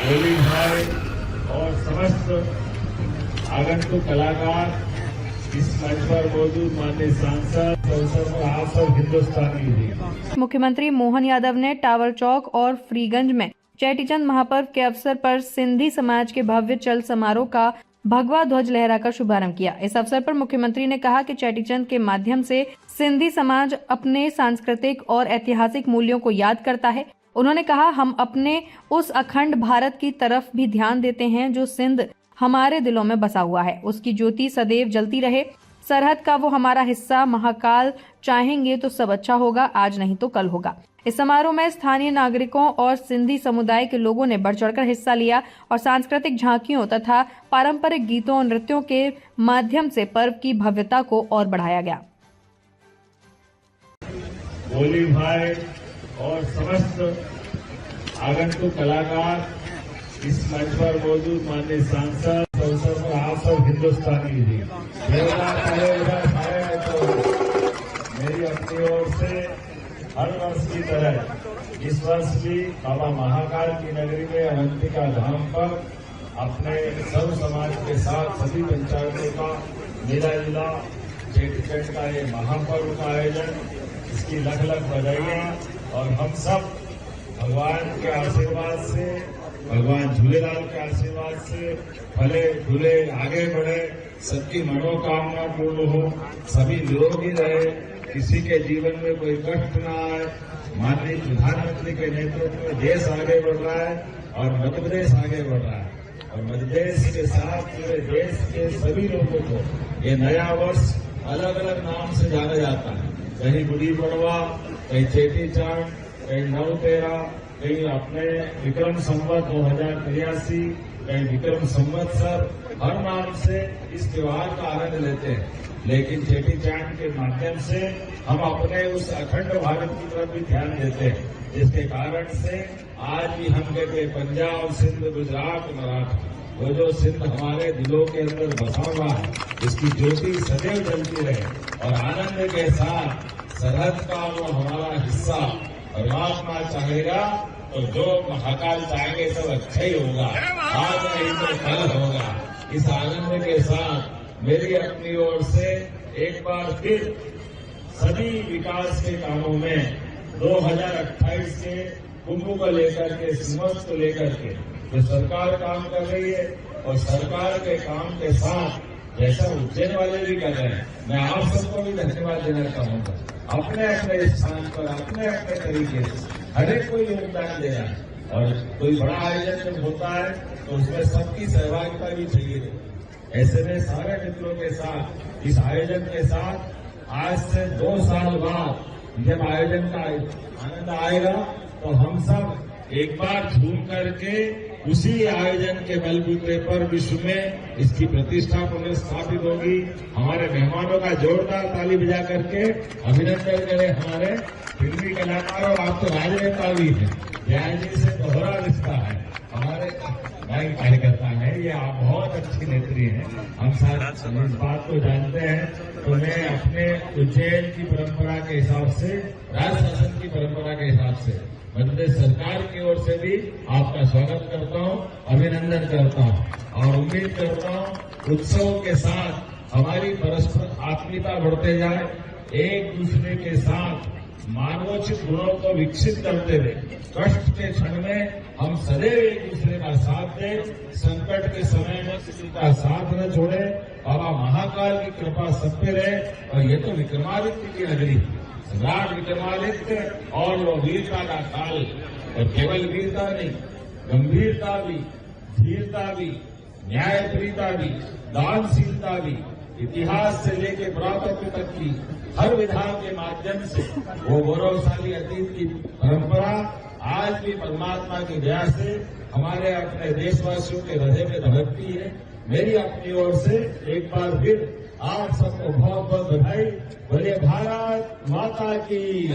गोली भाई और समस्त आगंतुक कलाकार, इस मंच पर मौजूद माननीय सांसद, अवसर पर आप सब हिंदुस्तानी भी। मुख्यमंत्री मोहन यादव ने टावर चौक और फ्रीगंज में चेटीचंद महापर्व के अवसर पर सिंधी समाज के भव्य चल समारोह का भगवा ध्वज लहराकर शुभारंभ किया। इस अवसर पर मुख्यमंत्री ने कहा कि चेटीचंद के माध्यम से सिंधी समाज अपने सांस्कृतिक और ऐतिहासिक मूल्यों को याद करता है। उन्होंने कहा, हम अपने उस अखंड भारत की तरफ भी ध्यान देते हैं जो सिंध हमारे दिलों में बसा हुआ है। उसकी ज्योति सदैव जलती रहे। सरहद का वो हमारा हिस्सा, महाकाल चाहेंगे तो सब अच्छा होगा, आज नहीं तो कल होगा। इस समारोह में स्थानीय नागरिकों और सिंधी समुदाय के लोगों ने बढ़ चढ़कर हिस्सा लिया और सांस्कृतिक झांकियों तथा पारंपरिक गीतों और नृत्यों के माध्यम से पर्व की भव्यता को और बढ़ाया गया। गोली भाई और समस्त आगंतुक कलाकार, इस मंच पर मौजूद माननीय सांसद, अवसर पर आप सब हिंदुस्तानी भी। तो मेरी अपनी ओर से हर वर्ष की तरह इस वर्ष भी बाबा महाकाल की नगरी में अवंतिका धाम पर अपने सर्व समाज के साथ सभी पंचायतों का मिला जुला चेटीचंद का ये महापर्व का आयोजन, इसकी लख लख बधाइयां। और हम सब भगवान के आशीर्वाद से, भगवान झूलेलाल के आशीर्वाद से फले फूले आगे बढ़े, सबकी मनोकामना पूर्ण हो, सभी निरोगी रहे, किसी के जीवन में कोई कष्ट न आए। माननीय प्रधानमंत्री के नेतृत्व में देश आगे बढ़ रहा है और मध्य प्रदेश आगे बढ़ रहा है और मध्य प्रदेश के साथ पूरे देश के सभी लोगों को ये नया वर्ष अलग अलग नाम से जाना जाता है। कहीं गुड़ी पड़वा, कहीं चेटीचंद, कहीं नवतेरा, कहीं अपने विक्रम संवत 2083, कहीं विक्रम संवत्सर, हर नाम से इस त्योहार का आनंद लेते हैं। लेकिन चेटीचंद के माध्यम से हम अपने उस अखंड भारत की तरफ भी ध्यान देते हैं, जिसके कारण से आज भी हम कहते हैं पंजाब, सिंध, गुजरात, मराठा, वो जो सिंध हमारे दिलों के अंदर बसा हुआ है, इसकी ज्योति सदैव जलती रहे और आनंद के साथ सरहद का वो हमारा हिस्सा, परमात्मा चाहेगा तो जो महाकाल चाहेंगे सब अच्छा ही होगा, आज नहीं तो कल होगा। इस आनंद के साथ मेरी अपनी ओर से एक बार फिर सभी विकास के कामों में 2028 के कुंभ को लेकर के, सिमस को लेकर के जो सरकार काम कर रही है और सरकार के काम के साथ जैसा उज्जैन वाले भी कर रहे हैं, मैं आप सबको भी धन्यवाद देना चाहूंगा। अपने अपने स्थान पर अपने अपने तरीके से हर एक को योगदान देना है और कोई बड़ा आयोजन जब होता है तो उसमें सबकी सहभागिता भी चाहिए। ऐसे में सारे मित्रों के साथ इस आयोजन के साथ आज से 2 साल बाद जब आयोजन का आनंद आएगा तो हम सब एक बार झूम करके उसी आयोजन के बलबूते पर विश्व में इसकी प्रतिष्ठा पुनर्स्थापित होगी। हमारे मेहमानों का जोरदार ताली बजा करके अभिनंदन करें हमारे फिल्मी कलाकारों। आप तो राजनेता भी हैं, जया जी से दोहरा रिश्ता है, हमारे बैंक कार्यकर्ता है, ये आप बहुत अच्छी नेत्री हैं, हम सब इस बात को जानते हैं। तो मैं अपने उज्जैन की परंपरा के हिसाब से, राज्य शासन की परंपरा के हिसाब से मध्य प्रदेश सरकार की ओर से भी आपका स्वागत करता हूं, अभिनंदन करता हूं और उम्मीद करता हूं उत्सव के साथ हमारी परस्पर आत्मीयता बढ़ते जाए, एक दूसरे के साथ मानवोचित गुणों को विकसित करते हुए कष्ट के क्षण में हम सदैव एक दूसरे का साथ दें, संकट के समय में किसी का साथ न छोड़े। बाबा महाकाल की कृपा सब पे रहे। और ये तो विक्रमादित्य की नगरी, सम्राट विक्रमादित्य और वो वीरता का काल, और केवल वीरता नहीं, गंभीरता भी, धीरता भी, न्यायप्रियता भी, दानशीलता भी, इतिहास से लेके पुरातत्व तक की हर विधान के माध्यम से वो गौरवशाली अतीत की परंपरा आज भी परमात्मा की दया से हमारे अपने देशवासियों के हृदय में धड़कती है। मेरी अपनी ओर से एक बार फिर आप सबको बहुत बहुत बधाई। बोलिए भारत माता की।